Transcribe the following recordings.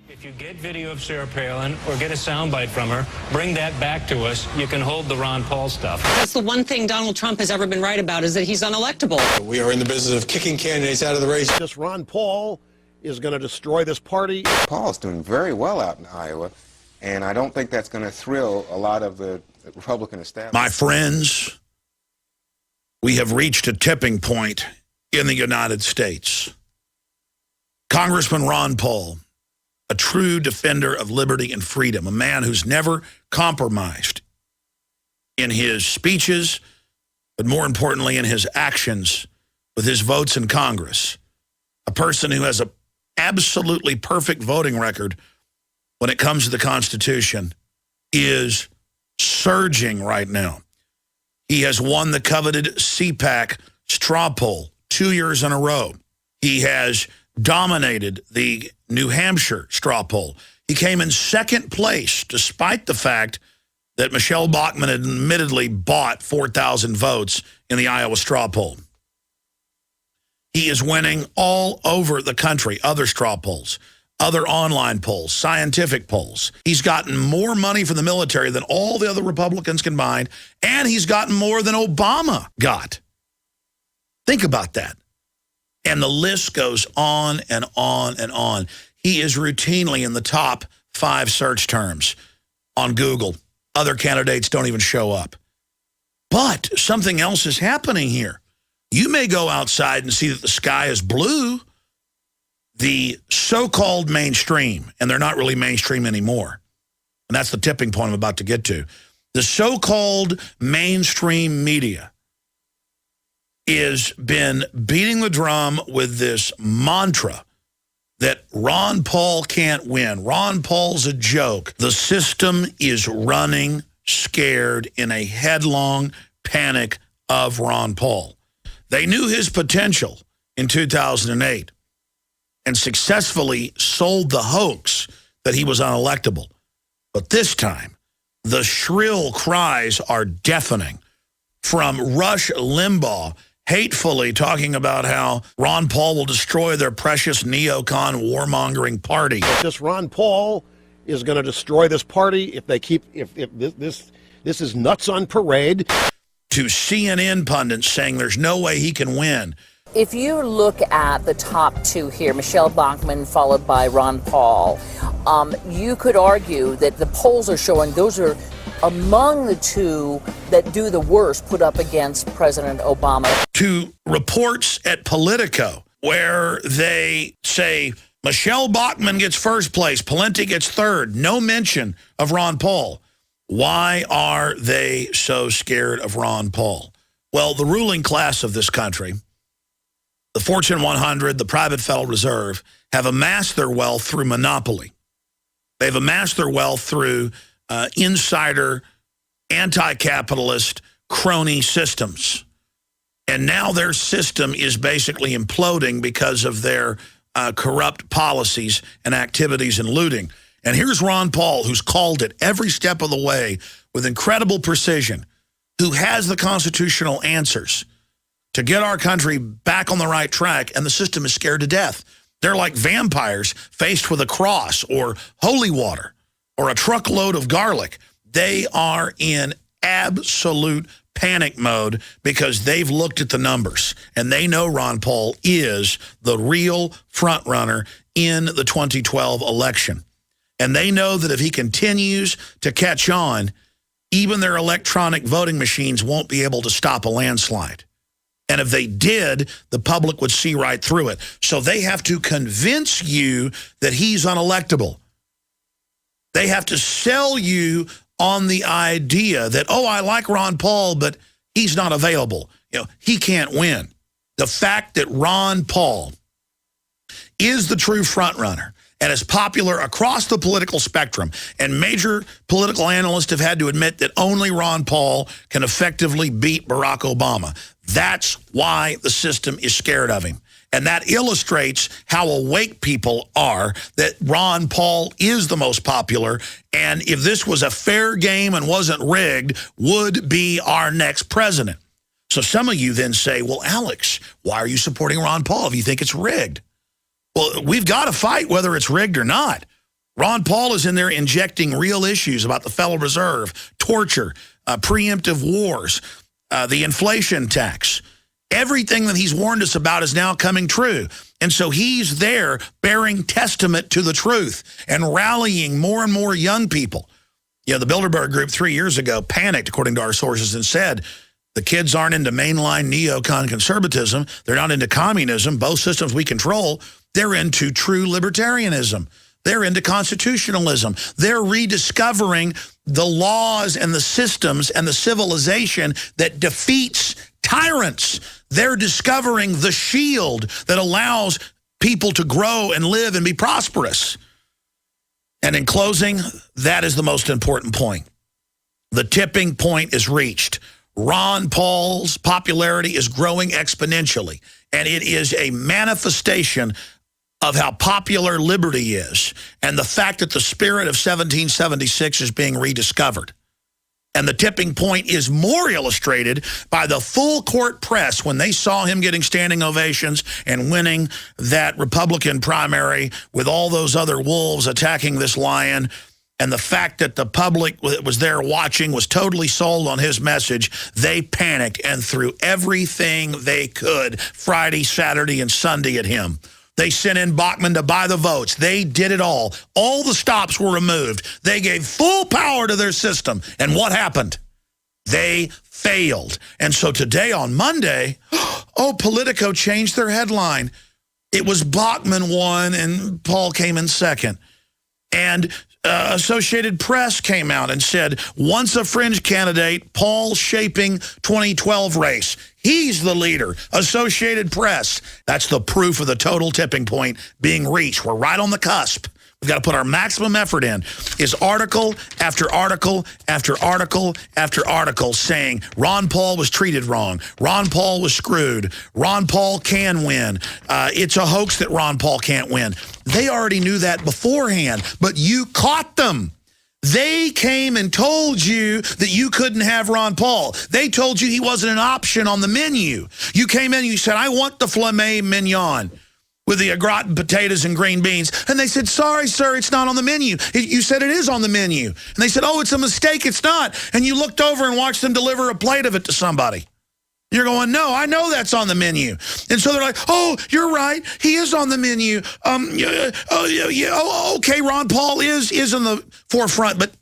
If you get video of Sarah Palin or get a soundbite from her, bring that back to us. You can hold the Ron Paul stuff. That's the one thing Donald Trump has ever been right about, is that he's unelectable. We are in the business of kicking candidates out of the race. This Ron Paul is going to destroy this party. Paul's doing very well out in Iowa, and I don't think that's going to thrill a lot of the Republican establishment. My friends, we have reached a tipping point in the United States. Congressman Ron Paul, a true defender of liberty and freedom, a man who's never compromised in his speeches, but more importantly in his actions with his votes in Congress, a person who has an absolutely perfect voting record when it comes to the Constitution, is surging right now. He has won the coveted CPAC straw poll 2 years in a row. He has dominated the New Hampshire straw poll. He came in second place, despite the fact that Michelle Bachmann had admittedly bought 4,000 votes in the Iowa straw poll. He is winning all over the country, other straw polls, other online polls, scientific polls. He's gotten more money from the military than all the other Republicans combined, and he's gotten more than Obama got. Think about that. And the list goes on and on and on. He is routinely in the top 5 search terms on Google. Other candidates don't even show up. But something else is happening here. You may go outside and see that the sky is blue. The so-called mainstream, and they're not really mainstream anymore, and that's the tipping point I'm about to get to. The so-called mainstream media has been beating the drum with this mantra that Ron Paul can't win. Ron Paul's a joke. The system is running scared in a headlong panic of Ron Paul. They knew his potential in 2008 and successfully sold the hoax that he was unelectable. But this time, the shrill cries are deafening from Rush Limbaugh, hatefully talking about how Ron Paul will destroy their precious neocon warmongering party. This Ron Paul is going to destroy this party if they keep, if this is nuts on parade. To CNN pundits saying there's no way he can win. If you look at the top 2 here, Michelle Bachmann followed by Ron Paul, you could argue that the polls are showing those are among the 2 that do the worst put up against President Obama. To reports at Politico where they say Michelle Bachmann gets first place, Pawlenty gets third, no mention of Ron Paul. Why are they so scared of Ron Paul? Well, the ruling class of this country, the Fortune 100, the private Federal Reserve, have amassed their wealth through monopoly. They've amassed their wealth through insider, anti-capitalist, crony systems. And now their system is basically imploding because of their corrupt policies and activities and looting. And here's Ron Paul, who's called it every step of the way with incredible precision, who has the constitutional answers to get our country back on the right track, and the system is scared to death. They're like vampires faced with a cross or holy water or a truckload of garlic. They are in absolute panic mode because they've looked at the numbers, and they know Ron Paul is the real front runner in the 2012 election. And they know that if he continues to catch on, even their electronic voting machines won't be able to stop a landslide. And if they did, the public would see right through it. So they have to convince you that he's unelectable. They have to sell you on the idea that, oh, I like Ron Paul, but he's not available. You know, he can't win. The fact that Ron Paul is the true front runner and is popular across the political spectrum, and major political analysts have had to admit that only Ron Paul can effectively beat Barack Obama. That's why the system is scared of him. And that illustrates how awake people are, that Ron Paul is the most popular, and if this was a fair game and wasn't rigged, would be our next president. So some of you then say, well, Alex, why are you supporting Ron Paul if you think it's rigged? Well, we've got to fight whether it's rigged or not. Ron Paul is in there injecting real issues about the Federal Reserve, torture, preemptive wars, the inflation tax. Everything that he's warned us about is now coming true. And so he's there bearing testament to the truth and rallying more and more young people. You know, the Bilderberg Group 3 years ago panicked, according to our sources, and said the kids aren't into mainline neocon conservatism. They're not into communism, both systems we control. They're into true libertarianism. They're into constitutionalism. They're rediscovering the laws and the systems and the civilization that defeats tyrants. They're discovering the shield that allows people to grow and live and be prosperous. And in closing, that is the most important point. The tipping point is reached. Ron Paul's popularity is growing exponentially, and it is a manifestation of how popular liberty is and the fact that the spirit of 1776 is being rediscovered. And the tipping point is more illustrated by the full court press when they saw him getting standing ovations and winning that Republican primary with all those other wolves attacking this lion. And the fact that the public that was there watching was totally sold on his message. They panicked and threw everything they could Friday, Saturday, and Sunday at him. They sent in Bachman to buy the votes. They did it all. All the stops were removed. They gave full power to their system. And what happened? They failed. And so today on Monday, Politico changed their headline. It was Bachman won and Paul came in second. And Associated Press came out and said, once a fringe candidate, Paul shaping 2012 race. He's the leader. Associated Press. That's the proof of the total tipping point being reached. We're right on the cusp. We've got to put our maximum effort in. Is article after article after article after article saying Ron Paul was treated wrong. Ron Paul was screwed. Ron Paul can win. It's a hoax that Ron Paul can't win. They already knew that beforehand, but you caught them. They came and told you that you couldn't have Ron Paul. They told you he wasn't an option on the menu. You came in and you said, I want the filet mignon with the au gratin potatoes and green beans. And they said, sorry, sir, it's not on the menu. You said it is on the menu. And they said, oh, it's a mistake, it's not. And you looked over and watched them deliver a plate of it to somebody. You're going, no, I know that's on the menu. And so they're like, oh, you're right, he is on the menu. Okay, Ron Paul is in the forefront, but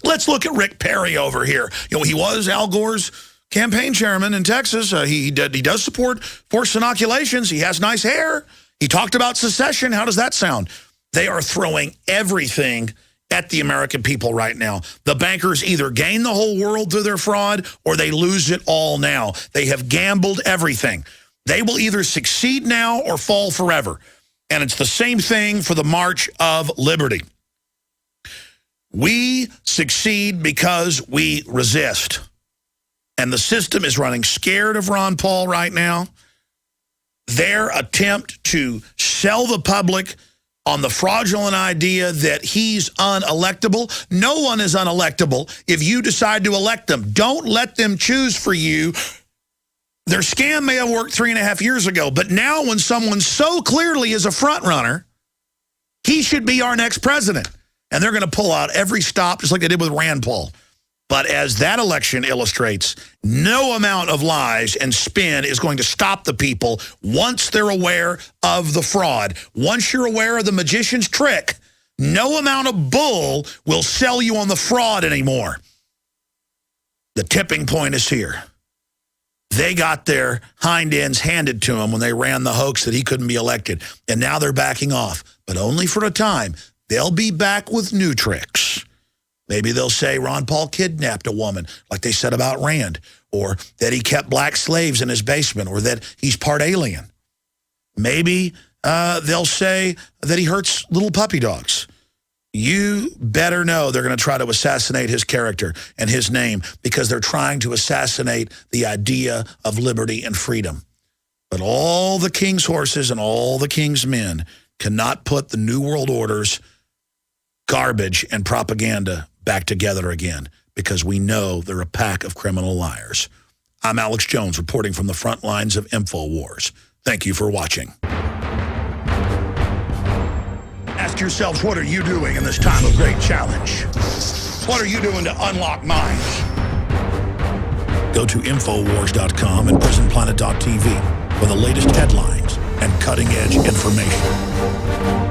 let's look at Rick Perry over here. You know, he was Al Gore's campaign chairman in Texas. He does support forced inoculations. He has nice hair. He talked about secession. How does that sound? They are throwing everything at the American people right now. The bankers either gain the whole world through their fraud or they lose it all now. They have gambled everything. They will either succeed now or fall forever. And it's the same thing for the March of Liberty. We succeed because we resist. And the system is running scared of Ron Paul right now. Their attempt to sell the public on the fraudulent idea that he's unelectable. No one is unelectable if you decide to elect them. Don't let them choose for you. Their scam may have worked 3.5 years ago, but now when someone so clearly is a front runner, he should be our next president. And they're going to pull out every stop, just like they did with Rand Paul. But as that election illustrates, no amount of lies and spin is going to stop the people once they're aware of the fraud. Once you're aware of the magician's trick, no amount of bull will sell you on the fraud anymore. The tipping point is here. They got their hind ends handed to them when they ran the hoax that he couldn't be elected. And now they're backing off, but only for a time. They'll be back with new tricks. Maybe they'll say Ron Paul kidnapped a woman, like they said about Rand, or that he kept black slaves in his basement, or that he's part alien. Maybe they'll say that he hurts little puppy dogs. You better know they're going to try to assassinate his character and his name because they're trying to assassinate the idea of liberty and freedom. But all the king's horses and all the king's men cannot put the New World Order's garbage and propaganda back together again because we know they're a pack of criminal liars. I'm Alex Jones reporting from the front lines of InfoWars. Thank you for watching. Ask asked yourselves, what are you doing in this time of great challenge? What are you doing to unlock minds? Go to Infowars.com and PrisonPlanet.tv for the latest headlines and cutting-edge information.